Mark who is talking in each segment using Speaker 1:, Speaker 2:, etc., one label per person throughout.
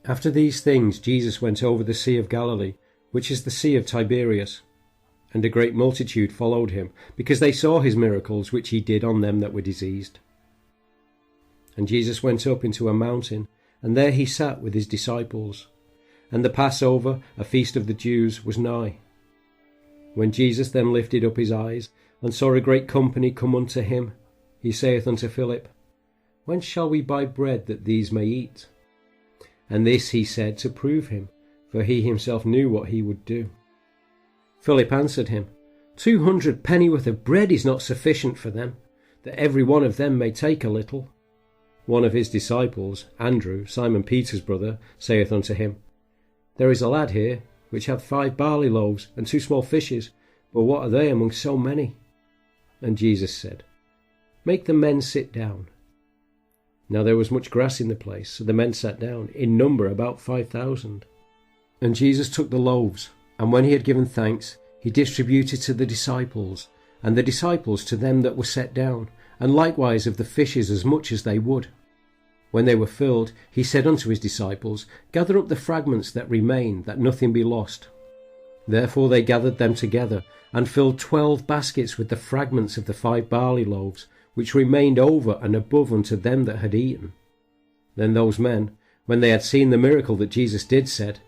Speaker 1: After these things Jesus went over the Sea of Galilee, which is the Sea of Tiberias. And a great multitude followed him, because they saw his miracles which he did on them that were diseased. And Jesus went up into a mountain, and there he sat with his disciples. And the Passover, a feast of the Jews, was nigh. When Jesus then lifted up his eyes, and saw a great company come unto him, he saith unto Philip, Whence shall we buy bread that these may eat? And this he said to prove him, for he himself knew what he would do. Philip answered him, 200 pennyworth of bread is not sufficient for them, that every one of them may take a little. One of his disciples, Andrew, Simon Peter's brother, saith unto him, There is a lad here, which hath 5 barley loaves and 2 small fishes, but what are they among so many? And Jesus said, Make the men sit down. Now there was much grass in the place, so the men sat down, in number about 5,000. And Jesus took the loaves, and when he had given thanks, he distributed to the disciples, and the disciples to them that were set down, and likewise of the fishes as much as they would. When they were filled, he said unto his disciples, Gather up the fragments that remain, that nothing be lost. Therefore they gathered them together, and filled 12 baskets with the fragments of the 5 barley loaves, which remained over and above unto them that had eaten. Then those men, when they had seen the miracle that Jesus did, said,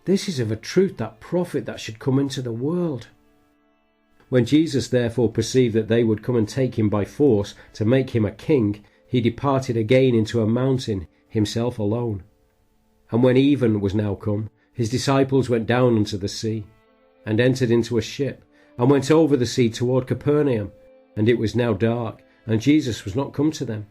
Speaker 1: This is of a truth that prophet that should come into the world. When Jesus therefore perceived that they would come and take him by force to make him a king, he departed again into a mountain, himself alone. And when even was now come, his disciples went down unto the sea, and entered into a ship, and went over the sea toward Capernaum. And it was now dark, and Jesus was not come to them.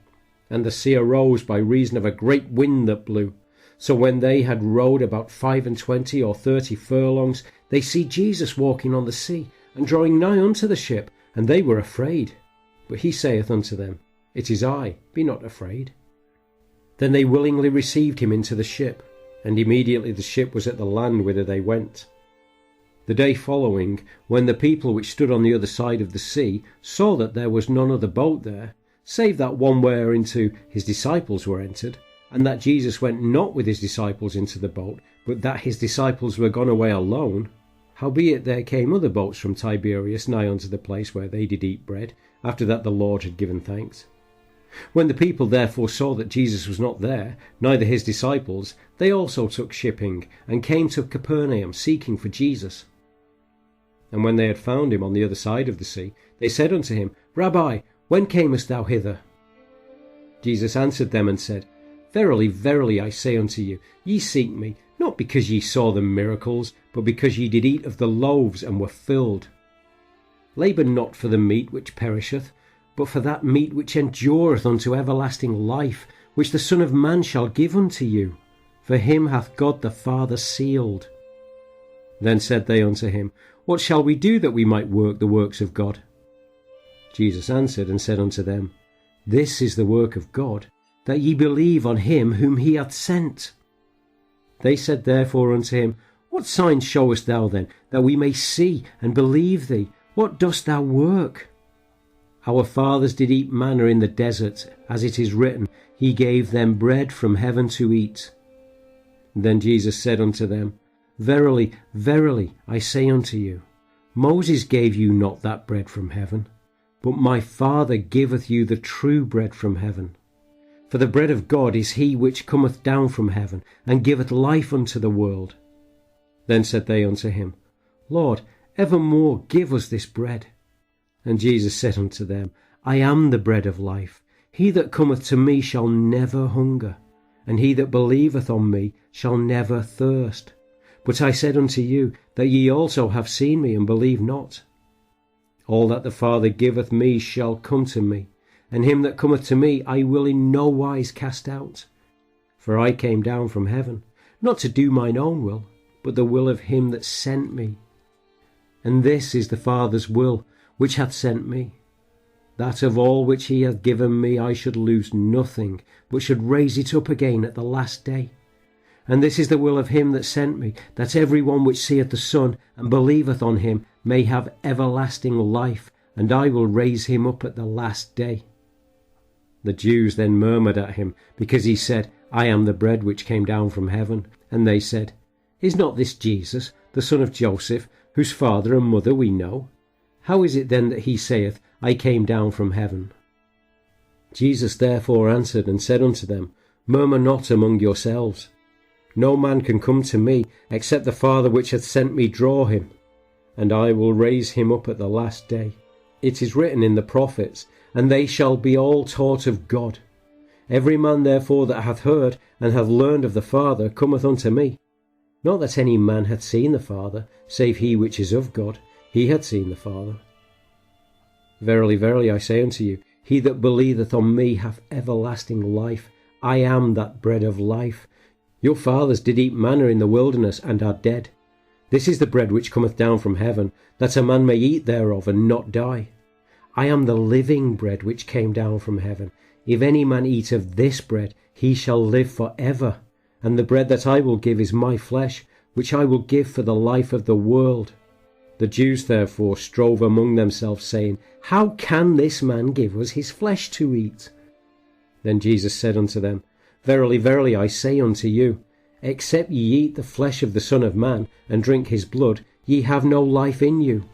Speaker 1: And the sea arose by reason of a great wind that blew. So when they had rowed about 25 or 30 furlongs, they see Jesus walking on the sea, and drawing nigh unto the ship, and they were afraid. But he saith unto them, It is I, be not afraid. Then they willingly received him into the ship, and immediately the ship was at the land whither they went. The day following, when the people which stood on the other side of the sea saw that there was none other boat there, save that one whereinto his disciples were entered, and that Jesus went not with his disciples into the boat, but that his disciples were gone away alone, howbeit there came other boats from Tiberias nigh unto the place where they did eat bread, after that the Lord had given thanks. When the people therefore saw that Jesus was not there, neither his disciples, they also took shipping, and came to Capernaum, seeking for Jesus. And when they had found him on the other side of the sea, they said unto him, Rabbi, when camest thou hither? Jesus answered them and said, Verily, verily, I say unto you, ye seek me, not because ye saw the miracles, but because ye did eat of the loaves and were filled. Labour not for the meat which perisheth, but for that meat which endureth unto everlasting life, which the Son of Man shall give unto you. For him hath God the Father sealed. Then said they unto him, What shall we do that we might work the works of God? Jesus answered and said unto them, This is the work of God, that ye believe on him whom he hath sent. They said therefore unto him, What sign showest thou then, that we may see and believe thee? What dost thou work? Our fathers did eat manna in the desert, as it is written, He gave them bread from heaven to eat. Then Jesus said unto them, Verily, verily, I say unto you, Moses gave you not that bread from heaven, but my Father giveth you the true bread from heaven. For the bread of God is he which cometh down from heaven, and giveth life unto the world. Then said they unto him, Lord, evermore give us this bread. And Jesus said unto them, I am the bread of life. He that cometh to me shall never hunger, and he that believeth on me shall never thirst. But I said unto you, that ye also have seen me, and believe not. All that the Father giveth me shall come to me, and him that cometh to me I will in no wise cast out. For I came down from heaven, not to do mine own will, but the will of him that sent me. And this is the Father's will, which hath sent me, that of all which he hath given me I should lose nothing, but should raise it up again at the last day. And this is the will of him that sent me, that every one which seeth the Son, and believeth on him, may have everlasting life, and I will raise him up at the last day. The Jews then murmured at him, because he said, I am the bread which came down from heaven. And they said, Is not this Jesus, the son of Joseph, whose father and mother we know? How is it then that he saith, I came down from heaven? Jesus therefore answered and said unto them, Murmur not among yourselves. No man can come to me, except the Father which hath sent me draw him, and I will raise him up at the last day. It is written in the prophets, and they shall be all taught of God. Every man therefore that hath heard and hath learned of the Father cometh unto me. Not that any man hath seen the Father, save he which is of God, he hath seen the Father. Verily, verily, I say unto you, he that believeth on me hath everlasting life. I am that bread of life. Your fathers did eat manna in the wilderness, and are dead. This is the bread which cometh down from heaven, that a man may eat thereof, and not die. I am the living bread which came down from heaven. If any man eat of this bread, he shall live for ever. And the bread that I will give is my flesh, which I will give for the life of the world. The Jews therefore strove among themselves, saying, How can this man give us his flesh to eat? Then Jesus said unto them, Verily, verily, I say unto you, except ye eat the flesh of the Son of Man, and drink his blood, ye have no life in you.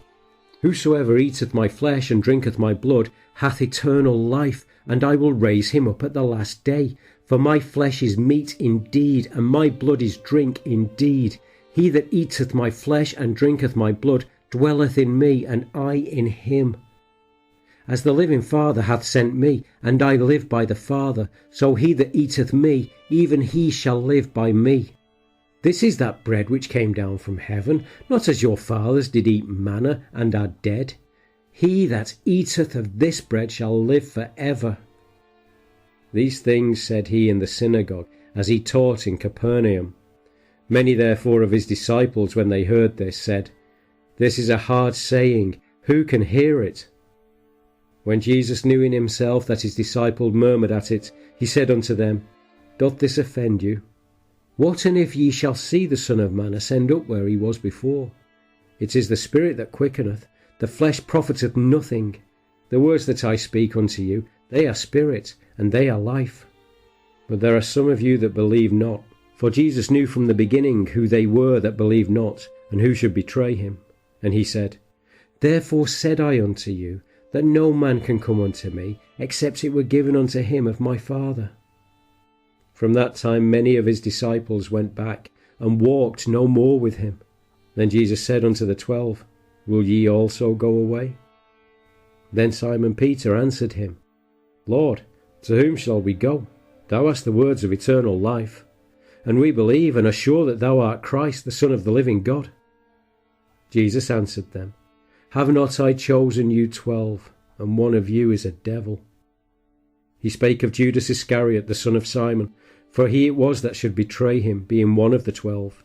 Speaker 1: Whosoever eateth my flesh and drinketh my blood hath eternal life, and I will raise him up at the last day. For my flesh is meat indeed, and my blood is drink indeed. He that eateth my flesh and drinketh my blood dwelleth in me, and I in him. As the living Father hath sent me, and I live by the Father, so he that eateth me, even he shall live by me. This is that bread which came down from heaven, not as your fathers did eat manna, and are dead. He that eateth of this bread shall live for ever. These things said he in the synagogue, as he taught in Capernaum. Many therefore of his disciples, when they heard this, said, This is a hard saying, who can hear it? When Jesus knew in himself that his disciples murmured at it, he said unto them, Doth this offend you? What and if ye shall see the Son of Man ascend up where he was before? It is the Spirit that quickeneth, the flesh profiteth nothing. The words that I speak unto you, they are spirit, and they are life. But there are some of you that believe not. For Jesus knew from the beginning who they were that believed not, and who should betray him. And he said, Therefore said I unto you, that no man can come unto me, except it were given unto him of my Father. From that time many of his disciples went back, and walked no more with him. Then Jesus said unto the 12, Will ye also go away? Then Simon Peter answered him, Lord, to whom shall we go? Thou hast the words of eternal life, and we believe and are sure that thou art Christ, the Son of the living God. Jesus answered them, Have not I chosen you 12, and one of you is a devil? He spake of Judas Iscariot, the son of Simon, for he it was that should betray him, being one of the 12.